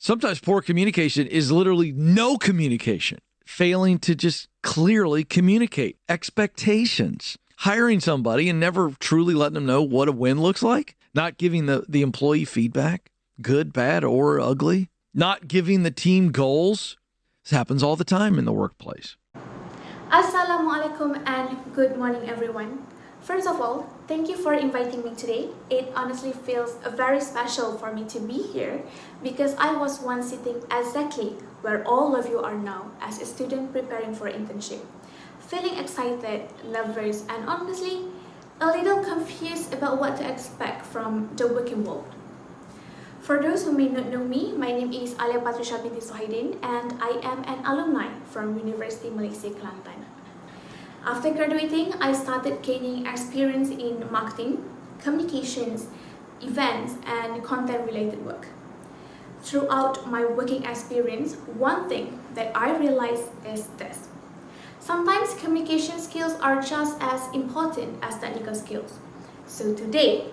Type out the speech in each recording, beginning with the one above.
Sometimes poor communication is literally no communication, failing to just clearly communicate expectations, hiring somebody and never truly letting them know what a win looks like, not giving the employee feedback, good, bad, or ugly, not giving the team goals. This happens all the time in the workplace. Assalamualaikum and good morning everyone. First of all, thank you for inviting me today. It honestly feels very special for me to be here because I was once sitting exactly where all of you are now as a student preparing for internship. Feeling excited, nervous, and honestly a little confused about what to expect from the working world. For those who may not know me, my name is Alya Binti Suhaidin and I am an alumni from University Malaysia Kelantan. After graduating, I started gaining experience in marketing, communications, events, and content-related work. Throughout my working experience, one thing that I realized is this. Sometimes communication skills are just as important as technical skills. So today,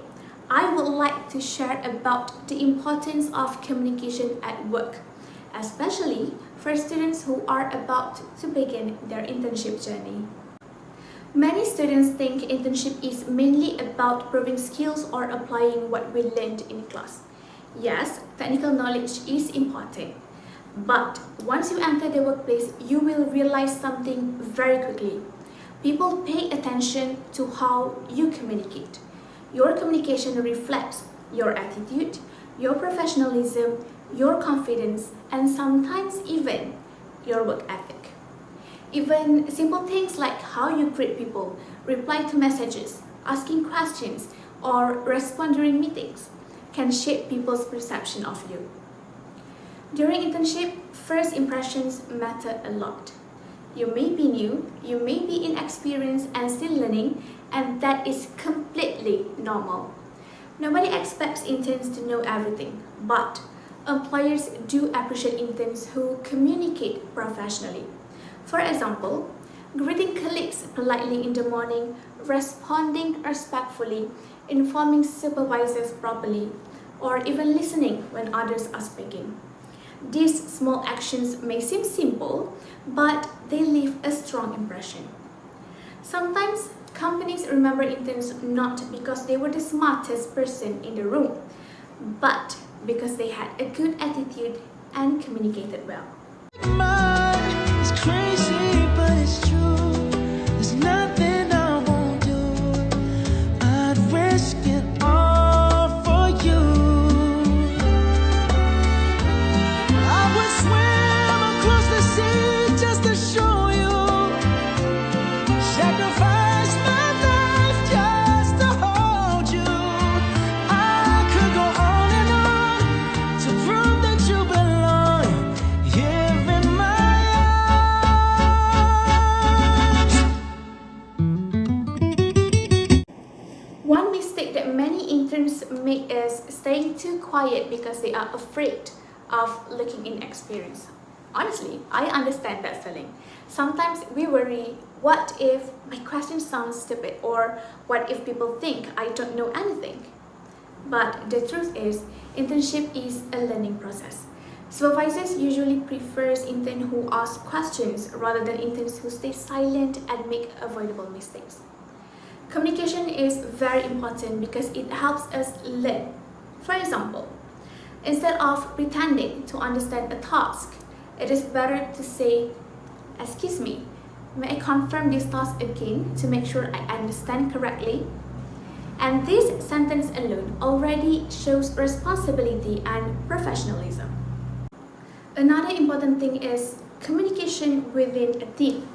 I would like to share about the importance of communication at work, especially for students who are about to begin their internship journey. Many students think internship is mainly about proving skills or applying what we learned in class. Yes, technical knowledge is important, but once you enter the workplace, you will realize something very quickly. People pay attention to how you communicate. Your communication reflects your attitude, your professionalism, your confidence, and sometimes even your work ethic. Even simple things like how you greet people, reply to messages, asking questions, or respond during meetings can shape people's perception of you. During internship, first impressions matter a lot. You may be new, you may be inexperienced and still learning, and that is completely normal. Nobody expects interns to know everything, but employers do appreciate interns who communicate professionally. For example, greeting colleagues politely in the morning, responding respectfully, informing supervisors properly, or even listening when others are speaking. These small actions may seem simple, but they leave a strong impression. Sometimes companies remember interns not because they were the smartest person in the room, but because they had a good attitude and communicated well. It's crazy, but it's true. There's nothing I won't do. I'd risk it all for you. I would swim across the sea just to show you. Sacrifice my life just to hold you. I could go on and on to prove that you belong here in my arms. One mistake that many interns make is staying too quiet because they are afraid of looking inexperienced. Honestly, I understand that feeling. Sometimes we worry, what if my question sounds stupid, or what if people think I don't know anything? But the truth is, internship is a learning process. Supervisors usually prefer interns who ask questions rather than interns who stay silent and make avoidable mistakes. Communication is very important because it helps us learn. For example, instead of pretending to understand a task, it is better to say, "Excuse me, may I confirm this task again to make sure I understand correctly?" And this sentence alone already shows responsibility and professionalism. Another important thing is communication within a team.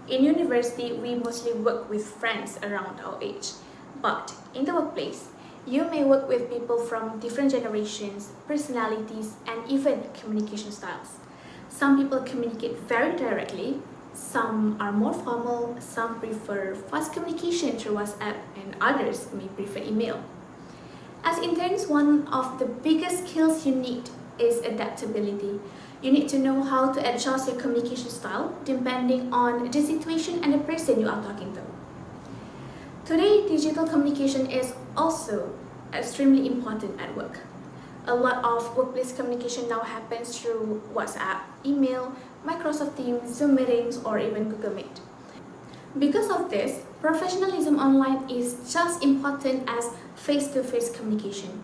In university, we mostly work with friends around our age, but in the workplace, you may work with people from different generations, personalities, and even communication styles. Some people communicate very directly, some are more formal, some prefer fast communication through WhatsApp, and others may prefer email. As interns, one of the biggest skills you need is adaptability. You need to know how to adjust your communication style depending on the situation and the person you are talking to. Today, digital communication is also extremely important at work. A lot of workplace communication now happens through WhatsApp, email, Microsoft Teams, Zoom meetings, or even Google Meet. Because of this, professionalism online is just important as face-to-face communication.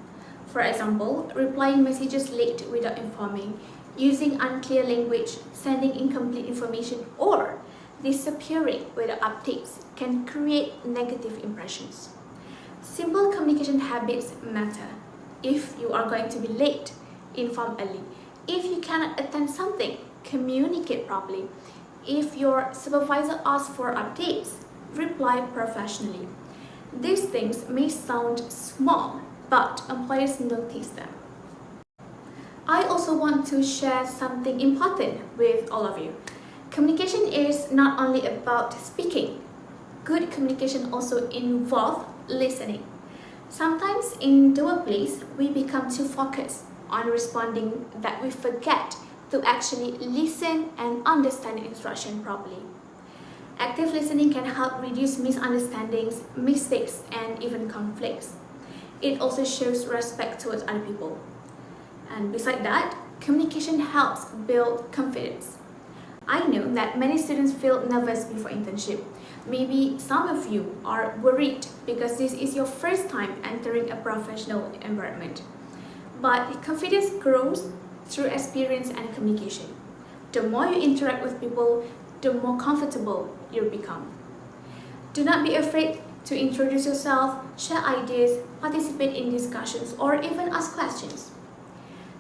For example, replying messages late without informing, using unclear language, sending incomplete information, or disappearing without updates can create negative impressions. Simple communication habits matter. If you are going to be late, inform early. If you cannot attend something, communicate properly. If your supervisor asks for updates, reply professionally. These things may sound small, but employers notice them. I also want to share something important with all of you. Communication is not only about speaking. Good communication also involves listening. Sometimes in the workplace, we become too focused on responding that we forget to actually listen and understand instruction properly. Active listening can help reduce misunderstandings, mistakes, and even conflicts. It also shows respect towards other people. And besides that, communication helps build confidence. I know that many students feel nervous before internship. Maybe some of you are worried because this is your first time entering a professional environment. But confidence grows through experience and communication. The more you interact with people, the more comfortable you become. Do not be afraid to introduce yourself, share ideas, participate in discussions, or even ask questions.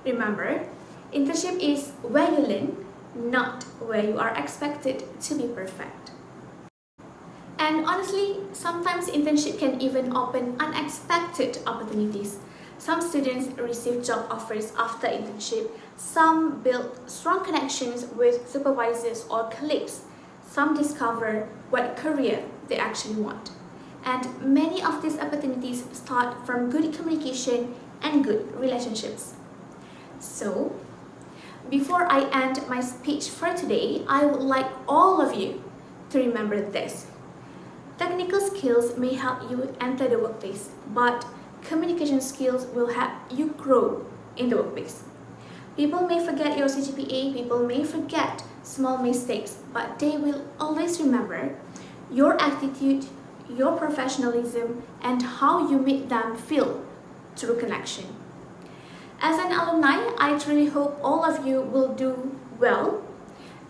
Remember, internship is where you learn, not where you are expected to be perfect. And honestly, sometimes internship can even open unexpected opportunities. Some students receive job offers after internship. Some build strong connections with supervisors or colleagues. Some discover what career they actually want. And many of these opportunities start from good communication and good relationships. So, before I end my speech for today, I would like all of you to remember this. Technical skills may help you enter the workplace, but communication skills will help you grow in the workplace. People may forget your CGPA, people may forget small mistakes, but they will always remember your attitude, your professionalism, and how you make them feel through connection. As an alumni, I truly hope all of you will do well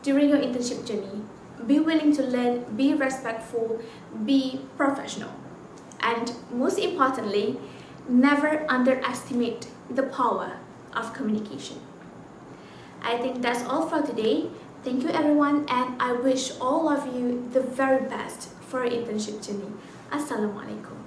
during your internship journey. Be willing to learn, be respectful, be professional. And most importantly, never underestimate the power of communication. I think that's all for today. Thank you everyone, and I wish all of you the very best for your internship journey. Assalamualaikum.